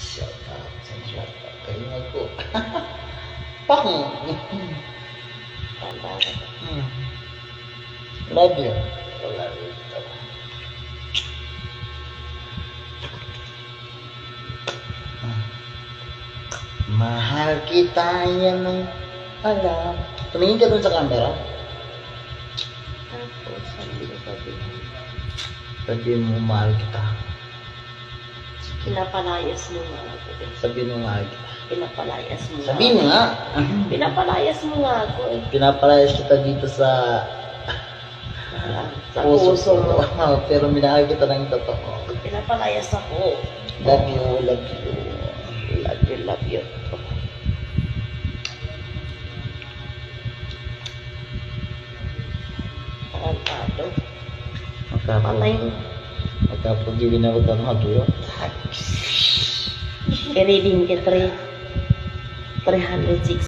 Shout out. Shout out. Kaingay ko. Pang! Love you. Love you. Mahal kita, yan ang alam. Tumingin ka dun sa camera. Tapos, sabi. Sabi mo, mahal kita. Pinapalayas mo nga ako. Sabi mo, mahal kita. Pinapalayas mo nga. Sabi mo nga. Pinapalayas mo nga ako eh. Pinapalayas kita dito sa Sa puso mo. Pero minahal kita ng totoo. Pinapalayas ako. Love you, love you. Love you, love you. Tarantado. Patay mo. Magkapagiwin ako ng hagiyo. Reading ka 306.